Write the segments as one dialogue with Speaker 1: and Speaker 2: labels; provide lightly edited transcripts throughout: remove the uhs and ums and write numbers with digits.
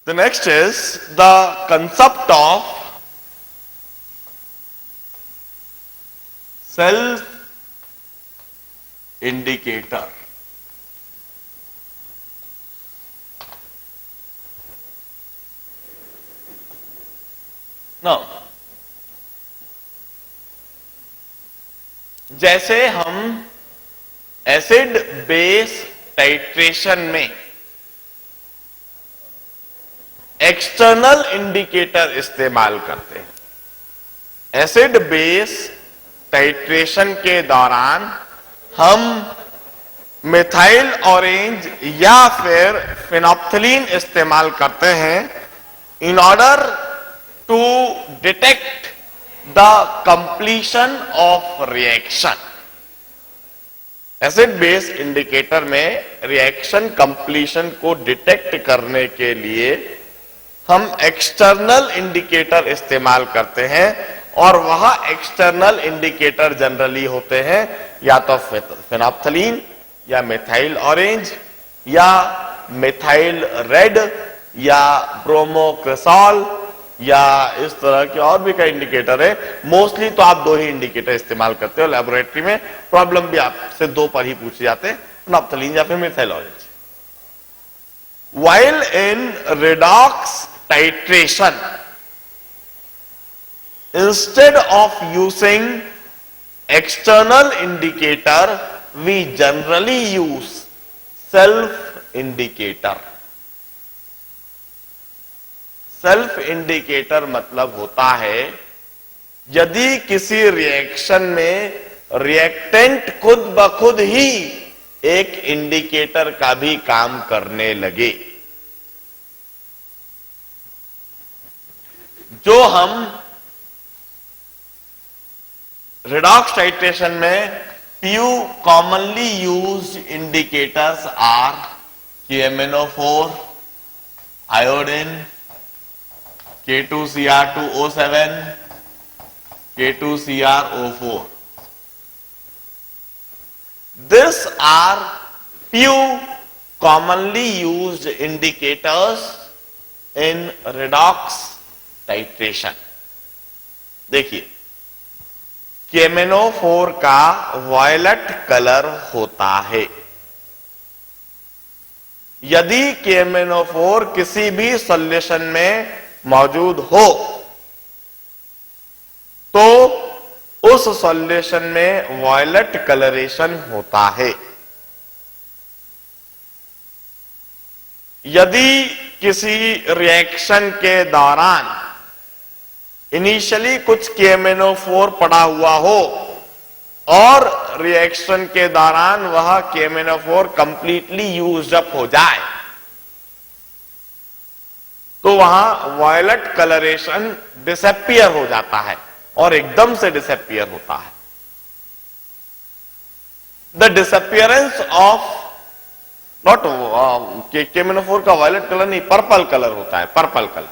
Speaker 1: The next is the concept of self indicator. Now, जैसे हम acid base titration में external indicator इस्तेमाल करते हैं, एसिड बेस टाइट्रेशन के दौरान हम मिथाइल ऑरेंज या फिर फिनोप्थिलीन इस्तेमाल करते हैं in order to detect the completion of reaction. Acid base indicator में रिएक्शन कंप्लीशन को डिटेक्ट करने के लिए हम एक्सटर्नल इंडिकेटर इस्तेमाल करते हैं, और वह एक्सटर्नल इंडिकेटर जनरली होते हैं या तो फिनोप्थिलीन या मिथाइल ऑरेंज या मिथाइल रेड या ब्रोमोक्रिसॉल या इस तरह के और भी कई इंडिकेटर है। मोस्टली तो आप दो ही इंडिकेटर इस्तेमाल करते हो लेबोरेटरी में, प्रॉब्लम भी आपसे दो पर ही पूछे जाते हैं, फिनोप्थिलीन या फिर methyl orange. While in redox titration, instead of using external indicator, we generally use self indicator. Self indicator मतलब होता है यदि किसी रिएक्शन में रिएक्टेंट खुद ब खुद ही एक इंडिकेटर का भी काम करने लगे। जो हम रिडॉक्स टाइट्रेशन में few commonly used indicators are KMnO4, iodine, K2Cr2O7, K2CrO4. These are few commonly used indicators in redox titration. देखिए, KMnO4 का वायलेट कलर होता है। यदि KMnO4 किसी भी सॉल्यूशन में मौजूद हो तो उस सॉल्यूशन में वायलेट कलरेशन होता है। यदि किसी रिएक्शन के दौरान इनिशियली कुछ KMnO4 पड़ा हुआ हो और रिएक्शन के दौरान वह KMnO4 कंप्लीटली यूज्ड अप हो जाए तो वहां वायलेट कलरेशन डिसअपियर हो जाता है और एकदम से डिसअपियर होता है। The disappearance of not KMnO4 का वायलेट कलर नहीं, पर्पल कलर होता है, पर्पल कलर।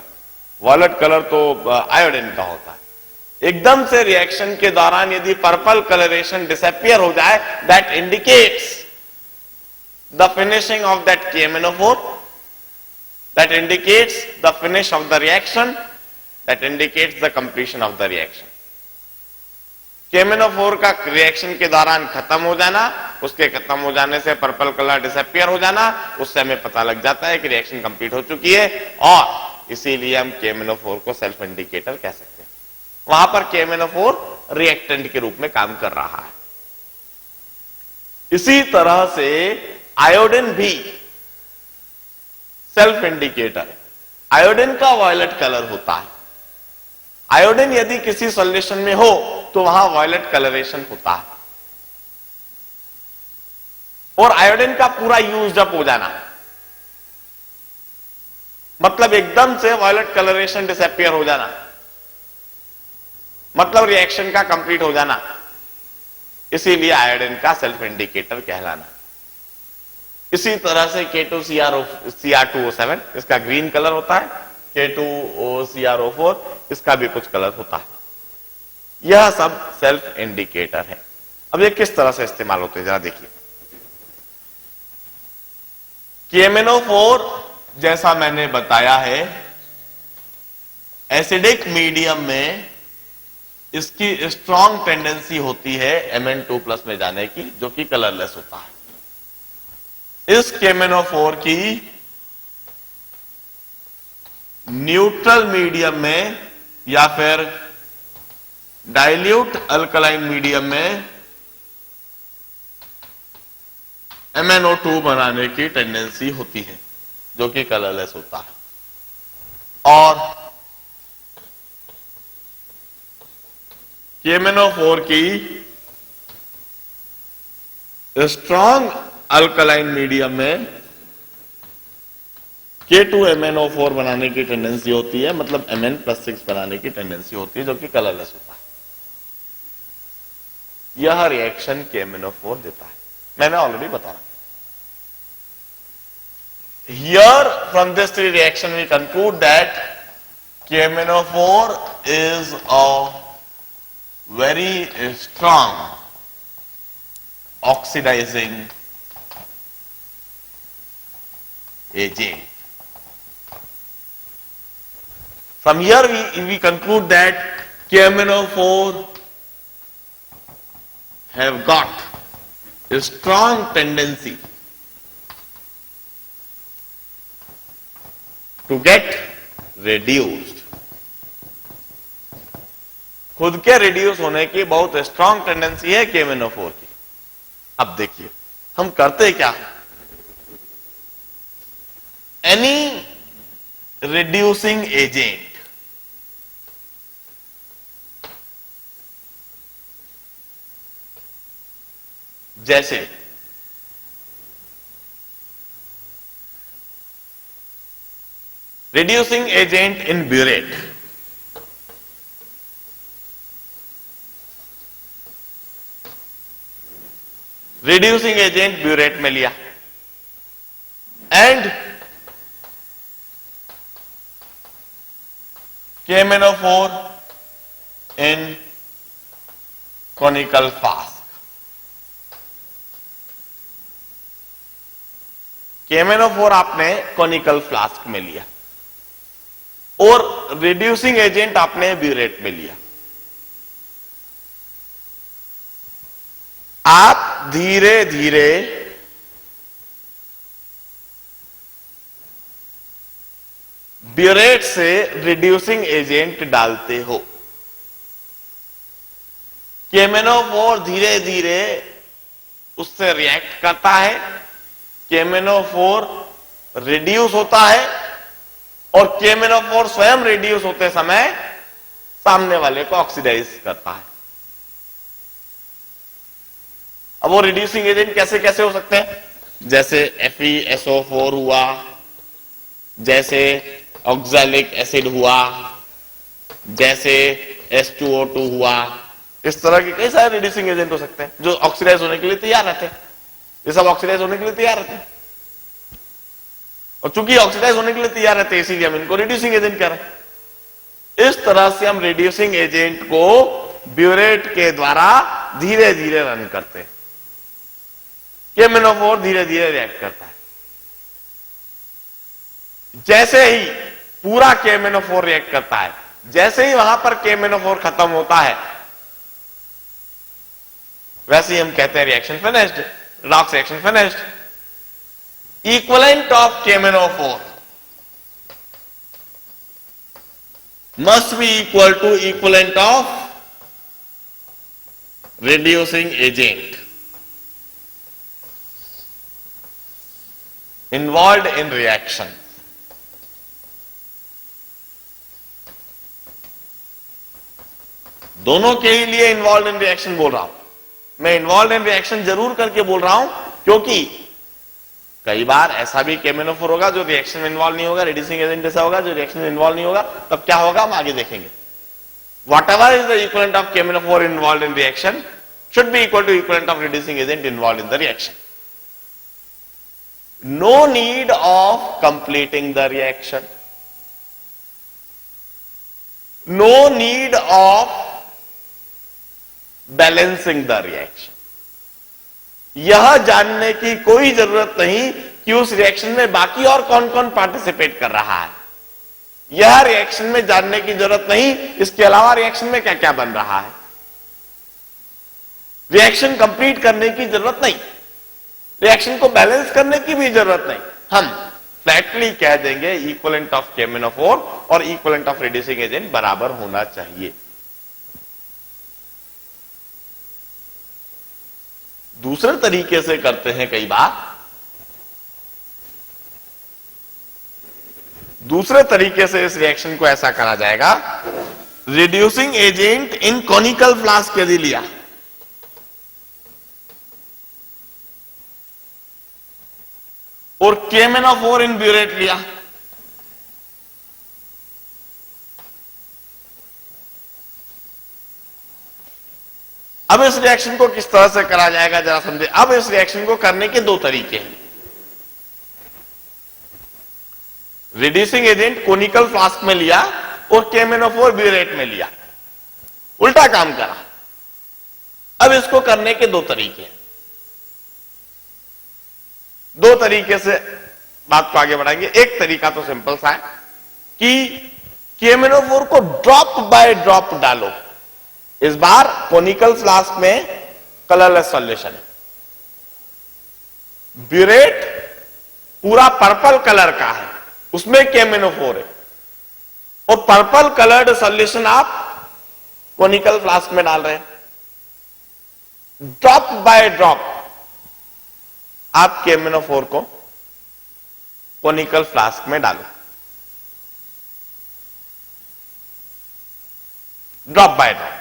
Speaker 1: वायलेट कलर तो आयोडीन का होता है। एकदम से रिएक्शन के दौरान यदि पर्पल कलरेशन डिसअपियर हो जाए, that indicates the finishing of that KMnO4, that indicates the finish of the reaction, that indicates the completion of the reaction. KMnO4 का रिएक्शन के दौरान खत्म हो जाना, उसके खत्म हो जाने से पर्पल कलर डिसअपियर हो जाना, उससे हमें पता लग जाता है कि रिएक्शन कंप्लीट हो चुकी है, और इसीलिए हम KMnO4 को सेल्फ इंडिकेटर कह सकते हैं। वहां पर KMnO4 रिएक्टेंट के रूप में काम कर रहा है। इसी तरह से आयोडीन भी सेल्फ इंडिकेटर है। आयोडीन का वायलेट कलर होता है। आयोडीन यदि किसी सॉल्यूशन में हो तो वहां वायलेट कलरेशन होता है, और आयोडीन का पूरा यूज्ड अप हो जाना, मतलब एकदम से वायलेट कलरेशन डिसअपियर हो जाना, मतलब रिएक्शन का कंप्लीट हो जाना, इसीलिए आयोडीन का सेल्फ इंडिकेटर कहलाना। इसी तरह से K2Cr2O7 इसका ग्रीन कलर होता है, K2CrO4 इसका भी कुछ कलर होता है। यह सब सेल्फ इंडिकेटर है। अब ये किस तरह से इस्तेमाल होते हैं जरा देखिए। KMnO4 जैसा मैंने बताया है, एसिडिक मीडियम में इसकी स्ट्रॉन्ग टेंडेंसी होती है Mn2+ में जाने की, जो कि कलरलेस होता है। इस KMnO4 की न्यूट्रल मीडियम में या फिर डाइल्यूट अल्कलाइन मीडियम में MnO2 बनाने की टेंडेंसी होती है, जो कि कलरलेस होता है। और KMnO4 की स्ट्रॉन्ग अल्कलाइन मीडियम में K2MnO4 बनाने की टेंडेंसी होती है, मतलब Mn+6 बनाने की टेंडेंसी होती है, जो कि कलरलेस होता है। यह रिएक्शन KMnO4 देता है, मैंने ऑलरेडी बताया। Here from this three reaction we conclude that KMnO4 is a very strong oxidizing agent. From here we conclude that KMnO4 have got a strong tendency to get reduced. खुद के reduce होने की बहुत strong tendency है KMnO4 की। अब देखिए हम करते क्या, एनी रिड्यूसिंग एजेंट जैसे reducing agent in burette, reducing agent burette में लिया and KMnO4 in conical flask. KMnO4 आपने कॉनिकल फ्लास्क में लिया और रिड्यूसिंग एजेंट आपने ब्यूरेट में लिया। आप धीरे धीरे ब्यूरेट से रिड्यूसिंग एजेंट डालते हो। KMnO4 धीरे धीरे उससे रिएक्ट करता है, KMnO4 रिड्यूस होता है और KMnO4 स्वयं रिड्यूस होते समय सामने वाले को ऑक्सीडाइज करता है। अब वो रिड्यूसिंग एजेंट कैसे कैसे हो सकते हैं, जैसे FeSO4 हुआ, जैसे ऑक्सैलिक एसिड हुआ, जैसे H2O2 हुआ। इस तरह के कई सारे रिड्यूसिंग एजेंट हो सकते हैं जो ऑक्सीडाइज होने के लिए तैयार रहते हैं। ये सब ऑक्सीडाइज होने के लिए तैयार रहते हैं और चूंकि ऑक्सीडाइज होने के लिए तैयार रहते हैं इसीलिए हम इनको रिड्यूसिंग एजेंट कह रहे हैं। इस तरह से हम रिड्यूसिंग एजेंट को ब्यूरेट के द्वारा धीरे धीरे रन करते हैं। KMnO4 धीरे धीरे रिएक्ट करता है। जैसे ही पूरा KMnO4 रिएक्ट करता है, जैसे ही वहां पर KMnO4 खत्म होता है, वैसे ही हम कहते हैं reaction finished, redox reaction finished. Equivalent of KMnO4 must be equal to equivalent of reducing agent involved in reaction. दोनों के ही लिए इन्वॉल्व इन रिएक्शन बोल रहा हूं मैं। इन्वॉल्व इन रिएक्शन जरूर करके बोल रहा हूं क्योंकि कई बार ऐसा भी KMnO4 होगा जो रिएक्शन में इन्वॉल्व नहीं होगा, रिड्यूसिंग एजेंट ऐसा होगा जो रिएक्शन में इन्वॉल्व नहीं होगा। तब क्या होगा हम आगे देखेंगे। Whatever is the equivalent of KMnO4 involved in reaction should be equal to equivalent of reducing agent involved in the reaction. No need of completing the reaction. No need of balancing the reaction. यह जानने की कोई जरूरत नहीं कि उस reaction में बाकी और कौन कौन पार्टिसिपेट कर रहा है। यह रिएक्शन में जानने की जरूरत नहीं, इसके अलावा रिएक्शन में क्या क्या बन रहा है, रिएक्शन कंप्लीट करने की जरूरत नहीं, रिएक्शन को बैलेंस करने की भी जरूरत नहीं। हम फ्लैटली कह देंगे इक्विवेलेंट ऑफ KMnO4 और इक्विवेलेंट ऑफ रिड्यूसिंग एजेंट बराबर होना चाहिए। दूसरे तरीके से करते हैं कई बार, दूसरे तरीके से इस रिएक्शन को ऐसा करा जाएगा, reducing agent in conical flask यदि लिया और KMnO4 इन ब्यूरेट लिया, अब इस रिएक्शन को किस तरह से करा जाएगा जरा समझे। अब इस रिएक्शन को करने के दो तरीके हैं। रिड्यूसिंग एजेंट कोनिकल फ्लास्क में लिया और KMnO4 ब्यूरेट में लिया, उल्टा काम करा। अब इसको करने के दो तरीके हैं, दो तरीके से बात को आगे बढ़ाएंगे। एक तरीका तो सिंपल सा है कि KMnO4 को ड्रॉप बाय ड्रॉप डालो। इस बार कोनिकल फ्लास्क में कलरलेस सॉल्यूशन है, ब्यूरेट पूरा पर्पल कलर का है, उसमें KMnO4 है, और पर्पल कलर्ड सॉल्यूशन आप कोनिकल फ्लास्क में डाल रहे हैं। ड्रॉप बाय ड्रॉप आप KMnO4 को कोनिकल फ्लास्क में डालो, ड्रॉप बाय ड्रॉप।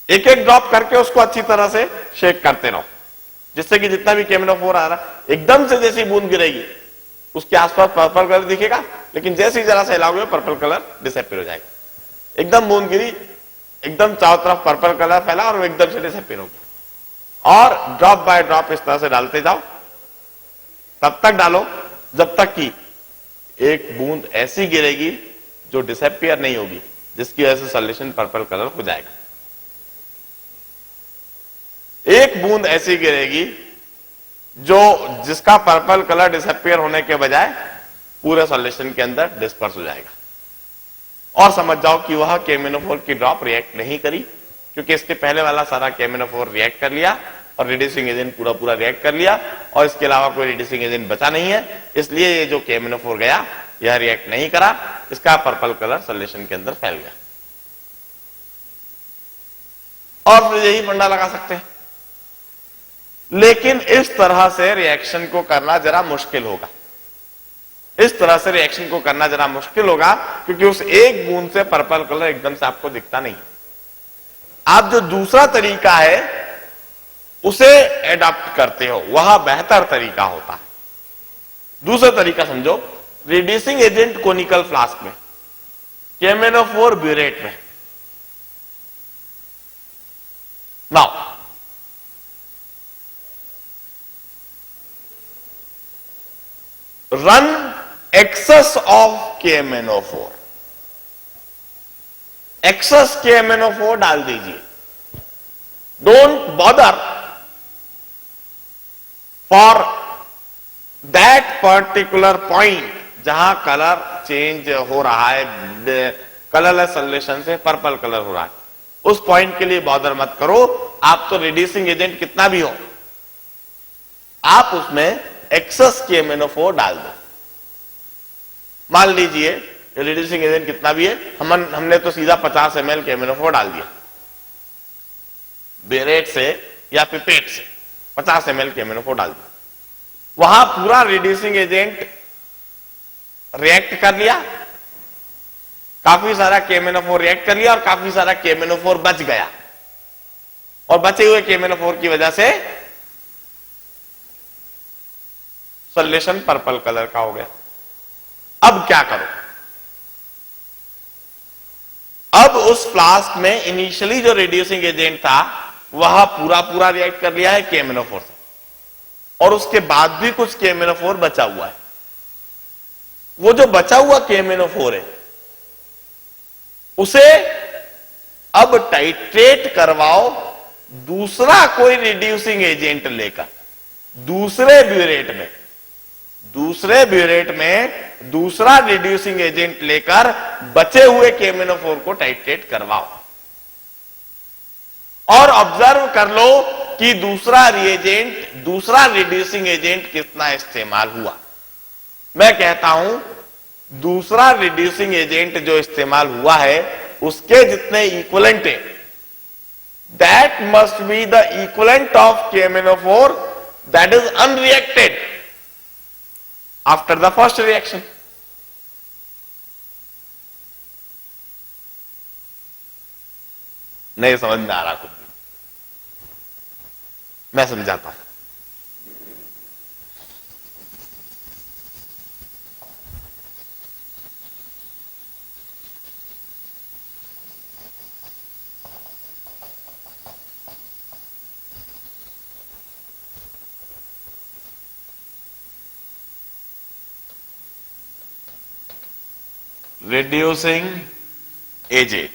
Speaker 1: एक एक ड्रॉप करके उसको अच्छी तरह से शेक करते रहो, जिससे कि जितना भी KMnO4 आ रहा है एकदम से जैसी बूंद गिरेगी उसके आसपास पर्पल कलर दिखेगा, लेकिन जैसे ही जरा सा हिलाओगे पर्पल कलर डिसअपीयर हो जाएगा। एकदम बूंद गिरी, एकदम चारों तरफ पर्पल कलर फैला और वो एकदम से डिसअपीयर होगी। और ड्रॉप बाय ड्रॉप इस तरह से डालते जाओ, तब तक डालो जब तक कि एक बूंद ऐसी गिरेगी जो डिसअपीयर नहीं होगी, जिसकी वजह से सॉल्यूशन पर्पल कलर हो जाएगा। एक बूंद ऐसी गिरेगी जो जिसका पर्पल कलर डिसअपीयर होने के बजाय पूरे सॉल्यूशन के अंदर डिस्पर्स हो जाएगा। और समझ जाओ कि वह KMnO4 की ड्रॉप रिएक्ट नहीं करी, क्योंकि इसके पहले वाला सारा KMnO4 रिएक्ट कर लिया और रिड्यूसिंग एजेंट पूरा पूरा रिएक्ट कर लिया, और इसके अलावा कोई रिड्यूसिंग एजेंट बचा नहीं है। इसलिए ये जो KMnO4 गया यह रिएक्ट नहीं करा, इसका पर्पल कलर सॉल्यूशन के अंदर फैल गया। और फिर यही फंडा लगा सकते हैं, लेकिन इस तरह से रिएक्शन को करना जरा मुश्किल होगा। इस तरह से रिएक्शन को करना जरा मुश्किल होगा, क्योंकि उस एक बूंद से पर्पल कलर एकदम से आपको दिखता नहीं। आप जो दूसरा तरीका है उसे एडॉप्ट करते हो, वह बेहतर तरीका होता है। दूसरा तरीका समझो, रिड्यूसिंग एजेंट कोनिकल फ्लास्क में, KMnO4 ब्यूरेट में। Now run excess of KMnO4, excess KMnO4 डाल दीजिए। Don't bother for that particular point जहां कलर चेंज हो रहा है, कलरलेस सॉल्यूशन से पर्पल कलर हो रहा है, उस पॉइंट के लिए बॉदर मत करो। आप तो रिड्यूसिंग एजेंट कितना भी हो, आप उसमें एक्सेस KMnO4 डाल दो। मान लीजिए रिड्यूसिंग एजेंट कितना भी है, हमने तो सीधा 50 ml KMnO4 डाल दिया, ब्यूरेट से या पिपेट से 50 ml KMnO4 डाल दिया। वहां पूरा रिड्यूसिंग एजेंट रिएक्ट कर लिया, काफी सारा KMnO4 रिएक्ट कर लिया और काफी सारा KMnO4 बच गया, और बचे हुए KMnO4 की वजह से सॉल्यूशन पर्पल कलर का हो गया। अब क्या करो, अब उस फ्लास्क में इनिशियली जो रिड्यूसिंग एजेंट था वह पूरा पूरा रिएक्ट कर लिया है KMnO4 से, और उसके बाद भी कुछ KMnO4 बचा हुआ है। वो जो बचा हुआ KMnO4 है उसे अब टाइट्रेट करवाओ दूसरा कोई रिड्यूसिंग एजेंट लेकर दूसरे ब्यूरेट में दूसरा रिड्यूसिंग एजेंट लेकर बचे हुए KMnO4 को टाइट्रेट करवाओ और ऑब्जर्व कर लो कि दूसरा रिड्यूसिंग एजेंट कितना इस्तेमाल हुआ। मैं कहता हूं दूसरा रिड्यूसिंग एजेंट जो इस्तेमाल हुआ है उसके जितने इक्विवेलेंट है, that must be the equivalent of KMnO4 that is unreacted after the first reaction. नहीं समझ में आ रहा कुछ भी, मैं समझाता हूं। Reducing agent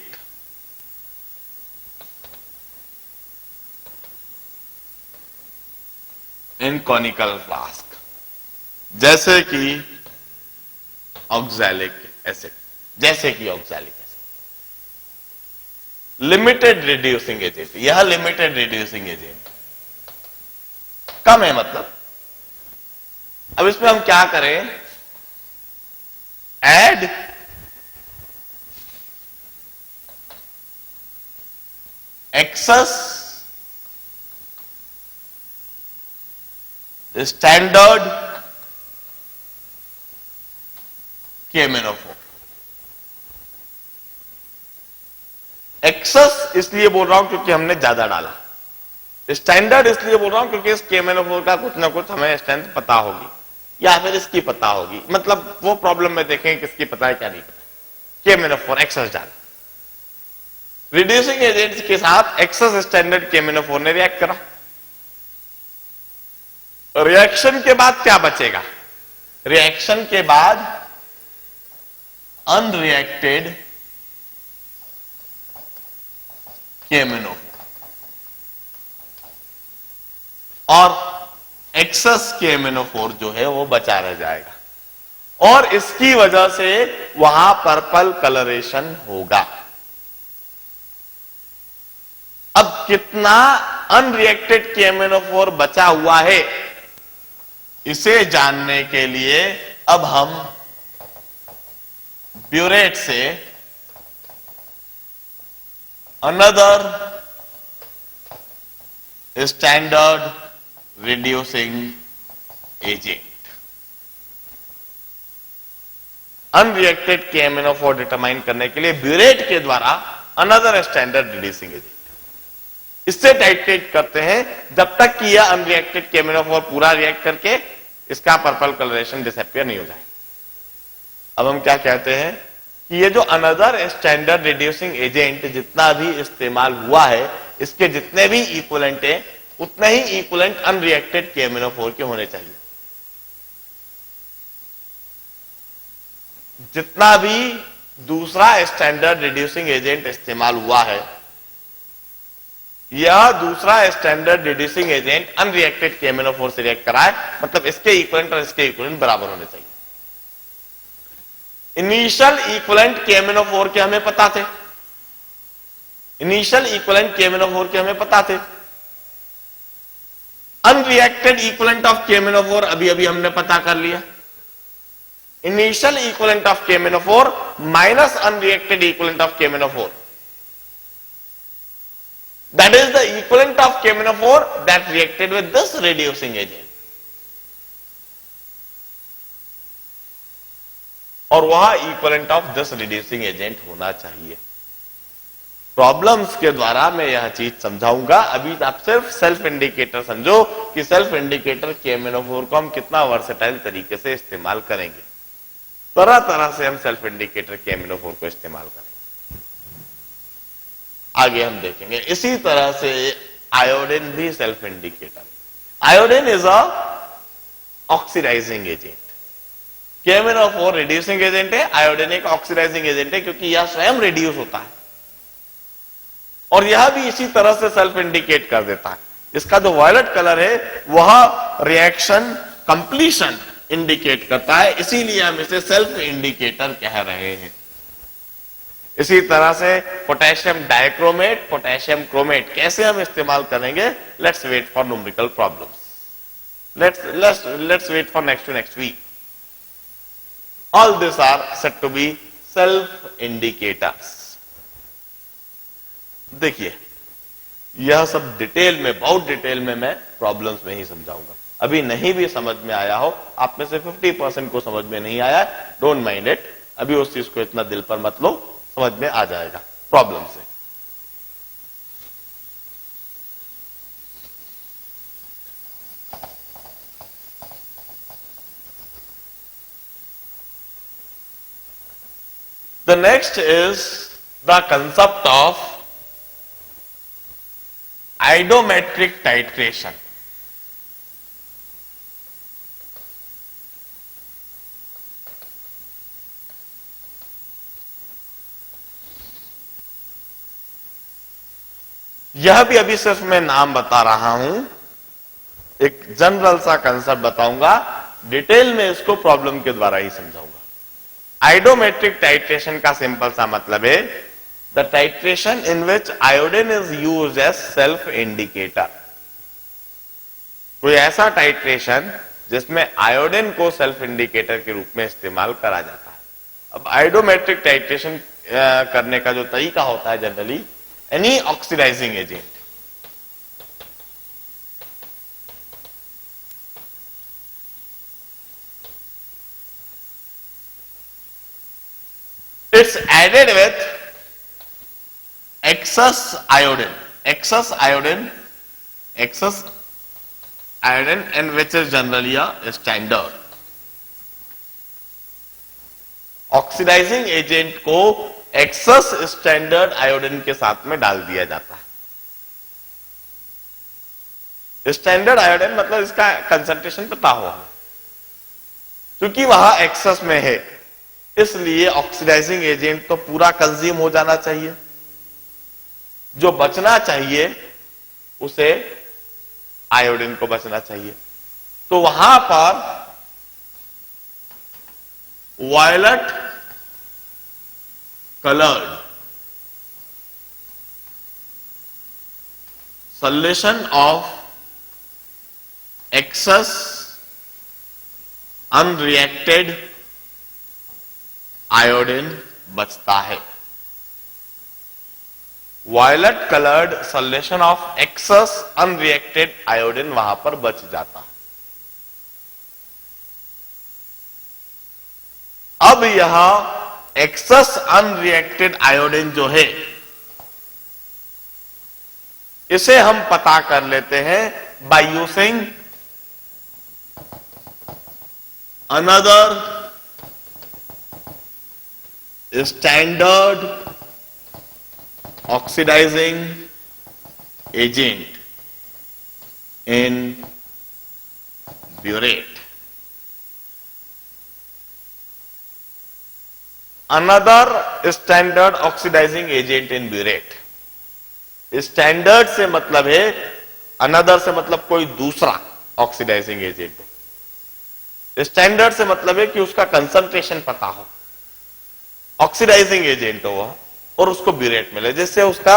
Speaker 1: in conical flask जैसे कि oxalic acid, limited reducing agent. यह लिमिटेड रिड्यूसिंग एजेंट कम है, मतलब अब इसमें हम क्या करें, add access standard KMnO4। Access इसलिए बोल रहा हूं क्योंकि हमने ज्यादा डाला, स्टैंडर्ड इसलिए बोल रहा हूं क्योंकि इस KMnO4 का कुछ ना कुछ हमें स्ट्रेंथ पता होगी या फिर इसकी पता होगी, मतलब वो प्रॉब्लम में देखें किसकी पता है क्या नहीं पता। KMnO4 एक्सेस डाल, रिड्यूसिंग एजेंट्स के साथ एक्सेस स्टैंडर्ड KMnO4 ने रिएक्ट करा। रिएक्शन के बाद क्या बचेगा, रिएक्शन के बाद अनरिएक्टेड KMnO4 और एक्सेस KMnO4 जो है वो बचा रह जाएगा और इसकी वजह से वहां पर्पल कलरेशन होगा। अब कितना अनरिएक्टेड KMnO4 बचा हुआ है इसे जानने के लिए अब हम ब्यूरेट से another standard reducing agent, unreacted KMnO4 determine करने के लिए ब्यूरेट के द्वारा अनदर स्टैंडर्ड रिड्यूसिंग एजेंट इससे टाइट्रेट करते हैं जब तक कि यह अनरिएक्टेड KMnO4 पूरा रिएक्ट करके इसका पर्पल कलरेशन डिसअपियर नहीं हो जाए। अब हम क्या कहते हैं कि ये जो अनदर स्टैंडर्ड रिड्यूसिंग एजेंट जितना भी इस्तेमाल हुआ है इसके जितने भी इक्विवेलेंट हैं उतने ही इक्विवेलेंट अनरिएक्टेड KMnO4 के होने चाहिए। जितना भी दूसरा स्टैंडर्ड रिड्यूसिंग एजेंट इस्तेमाल हुआ है यह दूसरा standard reducing agent unreacted KMnO4 से रिएक्ट कराए, मतलब इसके इक्विवेलेंट और इसके इक्विवेलेंट बराबर होने चाहिए। इनिशियल इक्विवेलेंट KMnO4 के हमें पता थे, हमें पता थे। अनरिएक्टेड इक्विवेलेंट ऑफ KMnO4 अभी अभी हमने पता कर लिया। Initial equivalent of KMnO4 minus unreacted equivalent of KMnO4, that is the equivalent of KMnO4 that reacted with this reducing agent, और वह equivalent of this reducing agent होना चाहिए। प्रॉब्लम्स के द्वारा मैं यह चीज समझाऊंगा। अभी आप सिर्फ सेल्फ इंडिकेटर समझो कि सेल्फ इंडिकेटर KMnO4 को हम कितना वर्सेटाइल तरीके से इस्तेमाल करेंगे। तरह तरह से हम सेल्फ इंडिकेटर KMnO4 को इस्तेमाल करेंगे, आगे हम देखेंगे। इसी तरह से आयोडीन भी self indicator. Iodine is a oxidizing agent, KMnO4 reducing agent है, आयोडीन एक ऑक्सीडाइजिंग एजेंट है क्योंकि यह स्वयं रिड्यूस होता है और यह भी इसी तरह से सेल्फ इंडिकेट कर देता है। इसका जो वायलेट कलर है वह रिएक्शन कंप्लीशन इंडिकेट करता है, इसीलिए हम इसे सेल्फ इंडिकेटर कह रहे हैं। इसी तरह से पोटेशियम डाइक्रोमेट, पोटेशियम क्रोमेट कैसे हम इस्तेमाल करेंगे, let's wait for numerical problems, let's wait for next to next week. All this are said to be self indicators. देखिए यह सब डिटेल में, बहुत डिटेल में मैं प्रॉब्लम्स में ही समझाऊंगा। अभी नहीं भी समझ में आया हो, आप में से 50% को समझ में नहीं आया, डोंट माइंड इट, अभी उस चीज को इतना दिल पर मत लो, समझ में आ जाएगा प्रॉब्लम से। The next is the concept of iodometric titration. यह भी अभी सिर्फ मैं नाम बता रहा हूं, एक जनरल सा कंसेप्ट बताऊंगा, डिटेल में इसको प्रॉब्लम के द्वारा ही समझाऊंगा। आयोडोमेट्रिक टाइट्रेशन का सिंपल सा मतलब है the titration in which iodine is used as self indicator. कोई ऐसा टाइट्रेशन जिसमें आयोडीन को सेल्फ इंडिकेटर के रूप में इस्तेमाल करा जाता है। अब आयोडोमेट्रिक टाइट्रेशन करने का जो तरीका होता है generally, any oxidizing agent, it's added with excess iodine and which is generally a standard। Oxidizing agent को एक्सेस स्टैंडर्ड आयोडीन के साथ में डाल दिया जाता है। स्टैंडर्ड आयोडीन मतलब इसका कंसंट्रेशन पता हो, क्योंकि वहां एक्सेस में है, इसलिए ऑक्सीडाइजिंग एजेंट तो पूरा कंज्यूम हो जाना चाहिए, जो बचना चाहिए उसे आयोडीन को बचना चाहिए। तो वहां पर violet coloured solution of excess unreacted iodine बचता है। Violet coloured solution of excess unreacted iodine वहां पर बच जाता है। अब यह एक्सेस अनरिएक्टेड आयोडीन जो है, इसे हम पता कर लेते हैं by using another standard oxidizing agent in burette. Another standard oxidizing agent in burette. Standard से मतलब है, अनदर से मतलब कोई दूसरा ऑक्सीडाइजिंग एजेंट। स्टैंडर्ड से मतलब है कि उसका कंसंट्रेशन पता हो, ऑक्सीडाइजिंग एजेंट हो और उसको ब्यूरेट मिले, जिससे उसका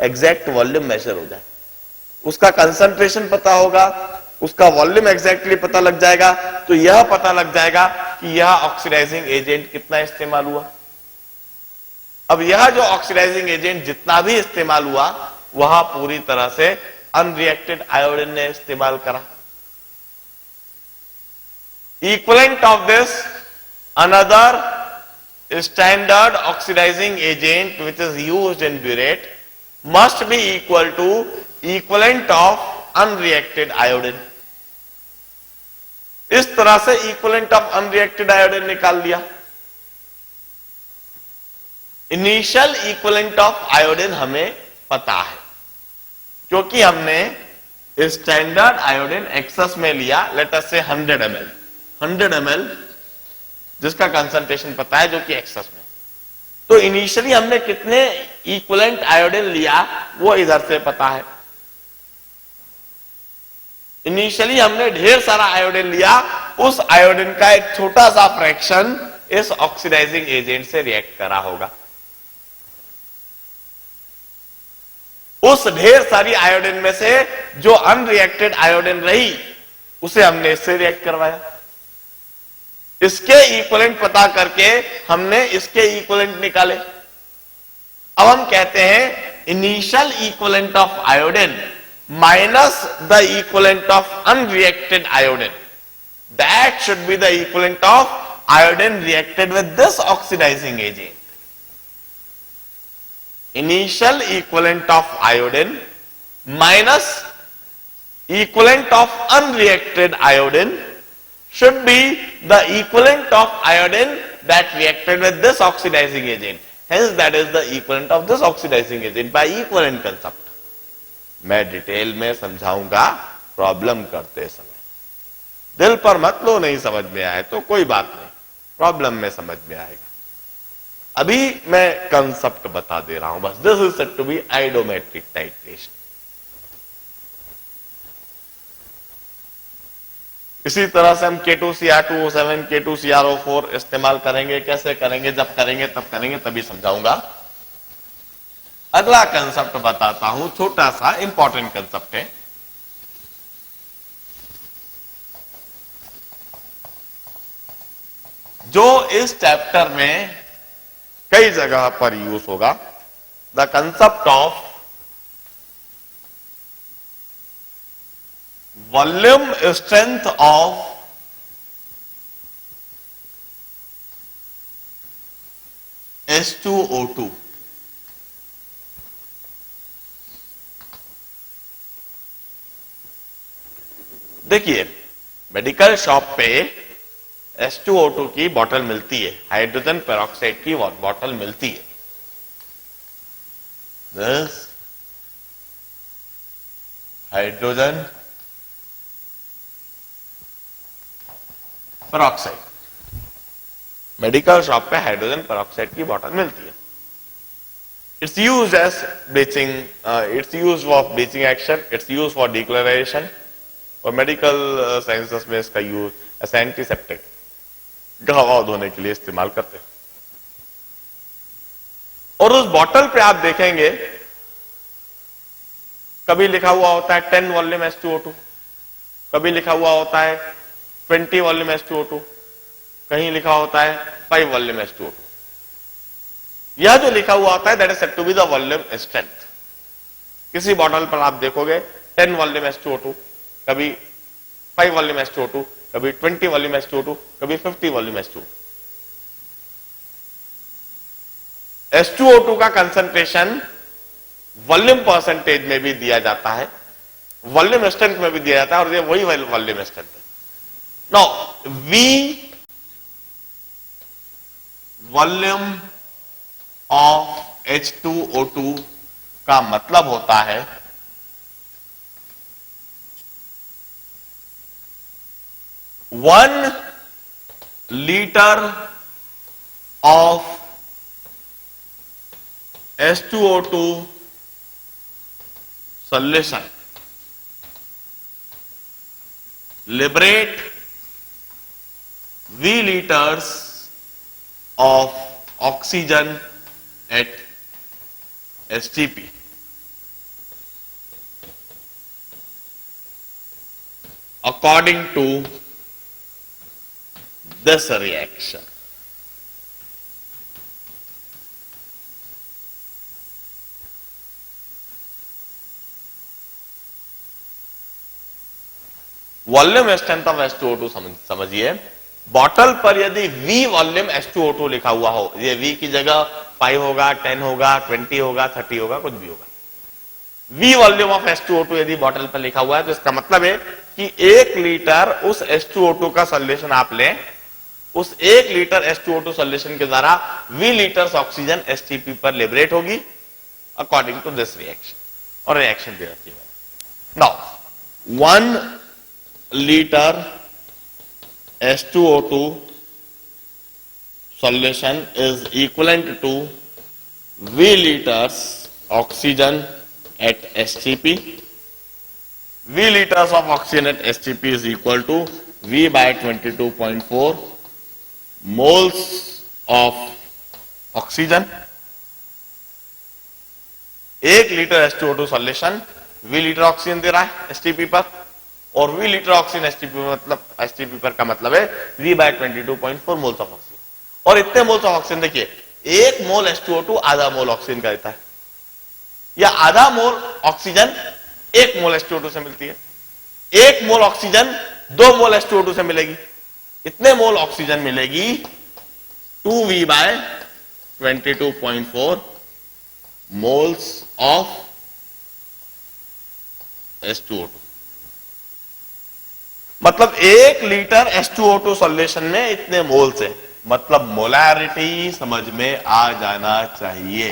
Speaker 1: एग्जैक्ट वॉल्यूम मेजर हो जाए, उसका कंसंट्रेशन पता होगा, उसका वॉल्यूम एग्जैक्टली पता लग जाएगा, तो यह पता लग जाएगा कि यह ऑक्सीडाइजिंग एजेंट कितना इस्तेमाल हुआ। अब यह जो ऑक्सीडाइजिंग एजेंट जितना भी इस्तेमाल हुआ, वह पूरी तरह से अनरिएक्टेड आयोडीन ने इस्तेमाल करा। Equivalent of this another standard oxidizing agent which is used in burette must be equal to equivalent of unreacted iodine। इस तरह से equivalent of unreacted iodine निकाल लिया। इनिशियल इक्विवेलेंट ऑफ आयोडीन हमें पता है, क्योंकि हमने स्टैंडर्ड आयोडीन एक्सेस में लिया, लेट अस से 100 ml जिसका कंसंट्रेशन पता है, जो कि एक्सेस में। तो इनिशियली हमने कितने इक्विवेलेंट आयोडीन लिया वो इधर से पता है। इनिशियली हमने ढेर सारा आयोडीन लिया, उस आयोडीन का एक छोटा सा फ्रैक्शन इस ऑक्सीडाइजिंग एजेंट से रिएक्ट करा होगा। उस ढेर सारी आयोडीन में से जो अनरिएक्टेड आयोडीन रही उसे हमने इससे रिएक्ट करवाया। इसके इक्विवेलेंट पता करके हमने इसके इक्विवेलेंट निकाले। अब हम कहते हैं initial equivalent of iodine minus the equivalent of unreacted iodine, that should be the equivalent of iodine reacted with this oxidizing agent. Initial equivalent of iodine minus equivalent of unreacted iodine should be the equivalent of iodine that reacted with this oxidizing agent. Hence that is the equivalent of this oxidizing agent by equivalent concept. मैं detail में समझाऊंगा problem करते समय, दिल पर मत लो, नहीं समझ में आए तो कोई बात नहीं, प्रॉब्लम में समझ में आएगा। अभी मैं कंसेप्ट बता दे रहा हूं बस। This is said to be iodometric titration. इसी तरह से हम K2Cr2O7 K2CrO4 इस्तेमाल करेंगे। कैसे करेंगे? जब करेंगे तब करेंगे, तभी समझाऊंगा। अगला कंसेप्ट बताता हूं, छोटा सा इंपॉर्टेंट कंसेप्ट है। जो इस चैप्टर में कई जगह पर यूज होगा, the concept of volume strength of H2O2। देखिए, मेडिकल शॉप पे H2O2 की बोतल मिलती है, हाइड्रोजन पेरोक्साइड की बोतल मिलती है। This hydrogen peroxide, medical shop पे हाइड्रोजन पेरोक्साइड की बोतल मिलती है। It's use as bleaching, it's use for bleaching action, it's use for dechlorization, और मेडिकल साइंसेस में इसका यूज एज एंटीसेप्टिक, घाव धोने के लिए इस्तेमाल करते हैं। और उस बॉटल पे आप देखेंगे कभी लिखा हुआ होता है 10 वॉल्यूम H2O2, कभी लिखा हुआ होता है 20 वॉल्यूम H2O2, कहीं लिखा होता है 5 वॉल्यूम H2O2। यह जो लिखा हुआ होता है that is said to be the volume strength. किसी बॉटल पर आप देखोगे 10 वॉल्यूम H2O2, कभी 5 वॉल्यूम H2O2, कभी 20 वॉल्यूम H2O2, कभी 50 वॉल्यूम H2O2। H2O2 का कंसंट्रेशन वॉल्यूम परसेंटेज में भी दिया जाता है, वॉल्यूम स्ट्रेंथ में भी दिया जाता है, और ये वही वॉल्यूम स्ट्रेंथ है। Now V volume of H2O2 का मतलब होता है 1 litre of H2O2 solution liberate V liters of oxygen at STP. According to this reaction. Volume strength of H2O2 समझिए। बॉटल पर यदि V वॉल्यूम H2O2 लिखा हुआ हो, ये V की जगह 5 होगा, 10 होगा, 20 होगा, 30 होगा, कुछ भी होगा। V वॉल्यूम ऑफ H2O2 यदि बॉटल पर लिखा हुआ है तो इसका मतलब है कि 1 लीटर उस H2O2 का सॉल्यूशन आप लें, उस 1 लीटर H2O2 सॉल्यूशन के द्वारा V लीटर्स ऑक्सीजन STP पर लिबरेट होगी अकॉर्डिंग टू दिस रिएक्शन। और रिएक्शन दे रखी है। Now 1 litre H2O2 solution is equivalent to V liters oxygen at STP. V liters of oxygen at STP is equal to V by 22.4 moles of oxygen. 1 litre H2O2 solution V litre oxygen दे रहा है STP पर, और V litre oxygen STP पर का मतलब है V by 22.4 moles of oxygen. और इतने मोल्स ऑफ ऑक्सीजन देखिए, 1 मोल H2O2 आधा मोल ऑक्सीजन का देता है, या आधा मोल ऑक्सीजन 1 मोल H2O2 से मिलती है, 1 मोल ऑक्सीजन 2 मोल H2O2 से मिलेगी। इतने मोल ऑक्सीजन मिलेगी 2V by 22.4 moles of H2O2। मतलब 1 लीटर H2O2 सॉल्यूशन में इतने मोल्स है, मतलब मोलैरिटी समझ में आ जाना चाहिए।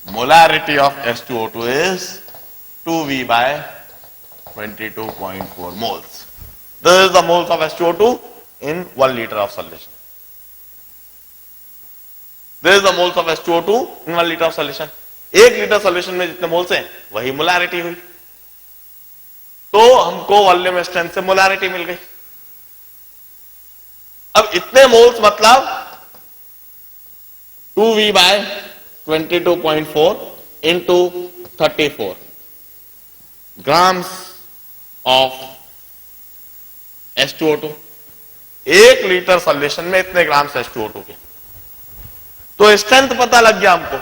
Speaker 1: Molarity of H2O2 is 2V by 22.4 moles. This is the moles of H2O2 in 1 liter of solution. This is the moles of H2O2 in 1 liter of solution. 1 litre solution में जितने moles हैं वही molarity हुई, तो हमको volume strength से molarity मिल गई। अब इतने मोल्स मतलब 2V by 22.4 into 34 grams of H2O2। 1 litre solution में इतने ग्राम्स H2O2 के, तो स्ट्रेंथ पता लग गया हमको।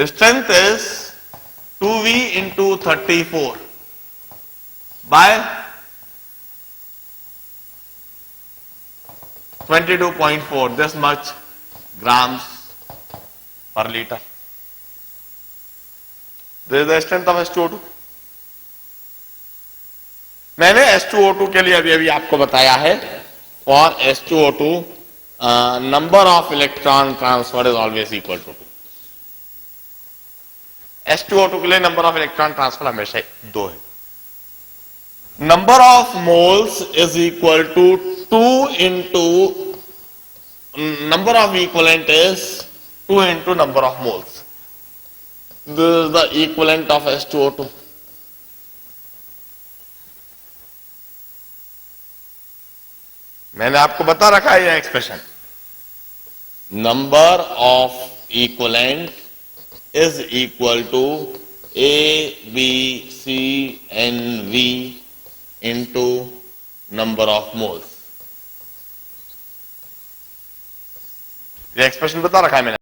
Speaker 1: Strength is 2V into 34 by 22.4, this much grams per liter. This is the strength of H2O2. मैंने H2O2 के लिए अभी अभी आपको बताया है, for H2O2 number of electron transfer is always equal to 2। H2O2 के लिए नंबर ऑफ इलेक्ट्रॉन ट्रांसफर हमेशा 2 है। Number of moles is equal to 2 into number of equivalent is 2 into number of moles. This is the equivalent of H2O2. मैंने आपको बता रखा है यह expression. Number of equivalent is equal to ABCNV into number of moles. यह expression बता रखा है मैंने।